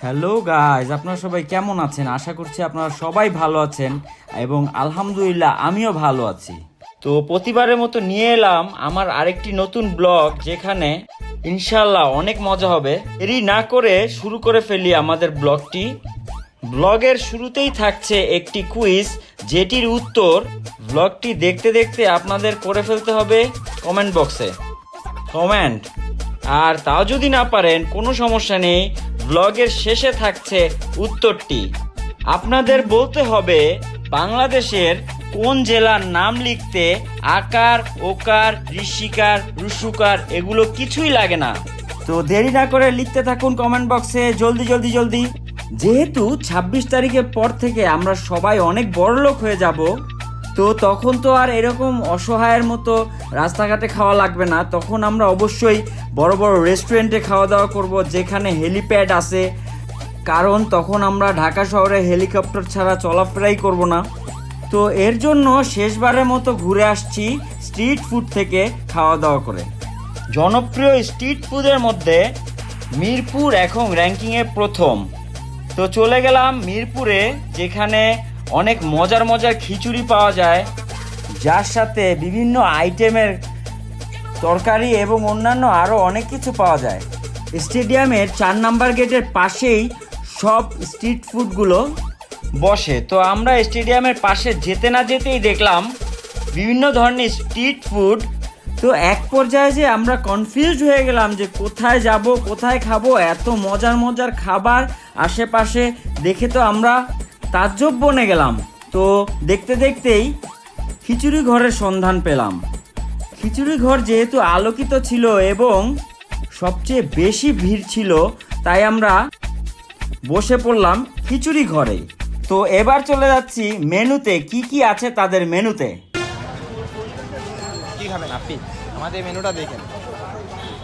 Hello guys, আপনারা সবাই কেমন আছেন? আশা করছি আপনারা সবাই ভালো আছেন এবং আলহামদুলিল্লাহ আমিও ভালো আছি। তো প্রতিবারের মতো নিয়ে এলাম আমার আরেকটি নতুন ব্লগ, যেখানে ইনশাল্লাহ অনেক মজা হবে। দেরি না করে শুরু করে ফেলি আমাদের ব্লগটি। ব্লগের শুরুতেই থাকছে একটি কুইজ, যেটির উত্তর ব্লগটি দেখতে দেখতে আপনাদের করে ফেলতে হবে কমেন্ট বক্সে কমেন্ট। আর তাও যদি না পারেন কোনো সমস্যা নেই, ব্লগের শেষে থাকছে উত্তরটি। আপনাদের বলতে হবে বাংলাদেশের কোন জেলার নাম লিখতে আকার, ওকার, ঋষিকার, রুসুকার এগুলো কিছুই লাগে না। তো দেরি না করে লিখতে থাকুন কমেন্ট বক্সে, জলদি জলদি জলদি। যেহেতু 26 তারিখের পর থেকে আমরা সবাই অনেক বড়লোক হয়ে যাব, তো তখন তো আর এরকম অসহায়ের মতো রাস্তাঘাটে খাওয়া লাগবে না। তখন আমরা অবশ্যই বড় বড় রেস্টুরেন্টে খাওয়া দাওয়া করব, যেখানে হেলিপ্যাড আছে, কারণ তখন আমরা ঢাকা শহরে হেলিকপ্টার ছাড়া চলাফেরাই করব না। তো এর জন্য শেষবারের মতো ঘুরে আসছি স্ট্রিট ফুড থেকে খাওয়া দাওয়া করে। জনপ্রিয় স্ট্রিট ফুডের মধ্যে মিরপুর এখন র্যাঙ্কিংয়ে প্রথম। তো চলে গেলাম মিরপুরে, যেখানে অনেক মজার মজার খিচুড়ি পাওয়া যায়, যার সাথে বিভিন্ন আইটেমের তরকারি এবং অন্যান্য আরও অনেক কিছু পাওয়া যায়। স্টেডিয়ামের 4 নাম্বার গেটের পাশেই সব স্ট্রিট ফুডগুলো বসে। তো আমরা স্টেডিয়ামের পাশে যেতে না যেতেই দেখলাম বিভিন্ন ধরনের স্ট্রিট ফুড। তো এক পর্যায়ে যে আমরা কনফিউজড হয়ে গেলাম যে কোথায় যাব, কোথায় খাবো। এত মজার মজার খাবার আশেপাশে দেখে তো আমরা তাজ্জব বনে গেলাম। তো দেখতে দেখতেই খিচুড়ি ঘরের সন্ধান পেলাম। খিচুড়ি ঘর যেহেতু আলোকিত ছিল এবং সবচেয়ে বেশি ভিড় ছিল, তাই আমরা বসে পড়লাম খিচুড়ি ঘরে। তো এবার চলে যাচ্ছি মেনুতে, কি কি আছে তাদের মেনুতে। কি খাবেন আপনি? আমাদের মেনুটা দেখেন।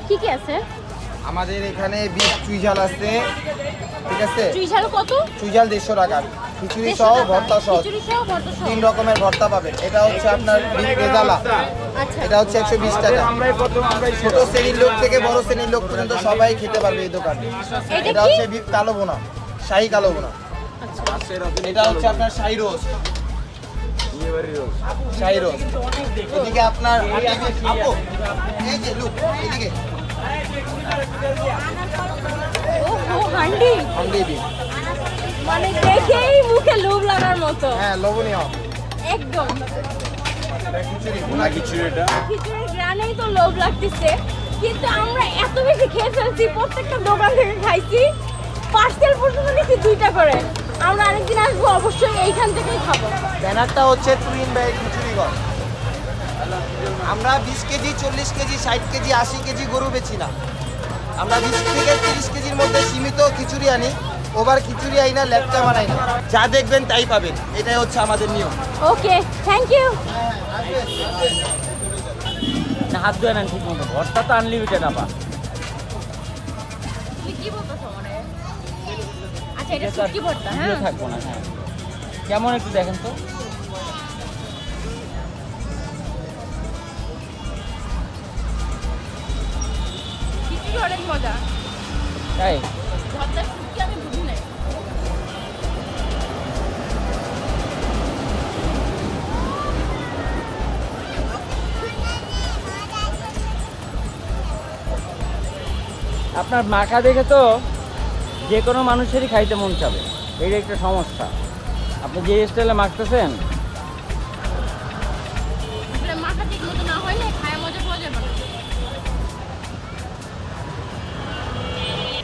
কি কি আছে? আমাদের এখানে বিফ চুইঝাল আছে, ঠিক আছে? চুইঝাল কত? চুইঝাল 150 টাকা, খিচুড়ি সহ ভর্তা সহ, খিচুড়ি সহ ভর্তা সহ 3 রকমের ভর্তা পাবেন। এটা হচ্ছে আপনার বিফ রেজালা, আচ্ছা। এটা হচ্ছে 120 টাকা। ছোট শ্রেণীর লোক থেকে বড় শ্রেণীর লোক পর্যন্ত সবাই খেতে পারবে এই দোকানে। এটা হচ্ছে বিফ কালো বোনা, শাহী কালো বোনা। আচ্ছা, এটা হচ্ছে আপনার শাহী রোস্ট, শাহী রোস্ট। এদিকে আপনার আপু, এই যে লুক এদিকে ও হান্ডি হান্ডি বিফ, মানে দেখেই মুখে লোভ লাগার মতো। হ্যাঁ লবণীয় একদম খিচুড়ি, ভুনা খিচুড়ি। এটা খিচুড়ির গ্রানেই তো লোভ লাগতেছে, কিন্তু আমরা এত বেশি খেয়ে ফেলছি, প্রত্যেকটা দোকান থেকে খাইছি, পার্সেল পর্যন্ত নিচ্ছি 2টা করে। আমরা আরেকদিন আসবো, অবশ্যই এইখান থেকেই খাবো। ব্যানারটা হচ্ছে টুইন বাই খিচুড়ি ঘর। আমরা 20 কেজি, 40 কেজি, 60 কেজি, 80 কেজি গরু বেচি না। আমরা 20 থেকে 30 কেজির মধ্যে সীমিত খিচুড়ি আনি। ওভার খিচুড়ি আই না, ল্যাপটা বানাই না। যা দেখবেন তাই পাবেন, এটাই হচ্ছে আমাদের নিয়ম। ওকে, থ্যাংক ইউ। না, হাত ধুয়ে নেন ঠিক মতো, ভর্তা তো আনলিমিটেড আবার। কি বলতেছো মানে? আচ্ছা, এটা শুটকি ভর্তা। ভিডিও হ্যাঁ, থাকবো না। হ্যাঁ, কেমন একটু দেখেন তো। খিচুড়ি অনেক মজা। তাই ভর্তা শুটকি আমি বুঝি নাই। আপনার মাখা দেখে তো যে কোনো মানুষেরই খাইতে মন চাবে, এইটা একটা সমস্যা। আপনি যে স্টাইলে মাখতেছেন, আসলে মাখা ঠিক মতো না হইলে খায়া মজা পাওয়া যাবে না।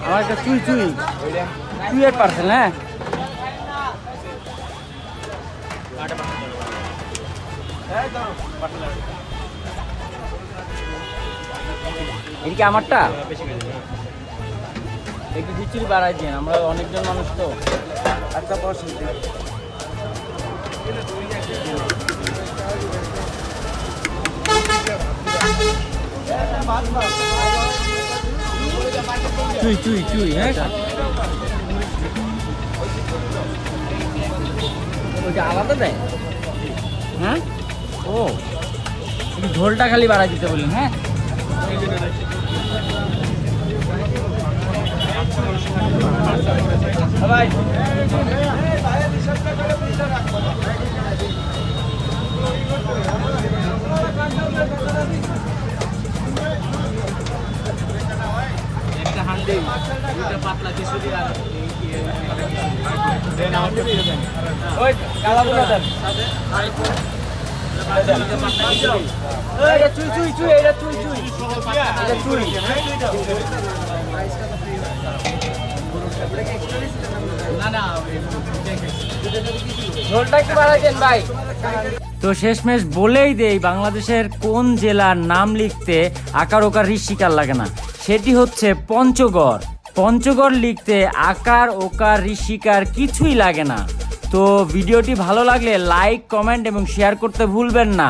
আমার একটা চুইয়ের পার্সেল। হ্যাঁ, এদিকে আমারটা একটু খিচুড়ি বাড়াই দিন, আমরা অনেকজন মানুষ তো। একটা পার্সেল চুই। হ্যাঁ, ওইটা আলাদা দেয়। হ্যাঁ, ও ঝোলটা খালি বাড়াই দিতে বললেন। হ্যাঁ, তো শেষমেশ বলেই দেই, বাংলাদেশের কোন জেলার নাম লিখতে আকার ওকার ঋষিকার লাগে না, সেটি হচ্ছে পঞ্চগড়। পঞ্চগড় লিখতে আকার ওকার ঋষিকার কিছুই লাগে না। তো ভিডিওটি ভালো লাগলে লাইক, কমেন্ট এবং শেয়ার করতে ভুলবেন না।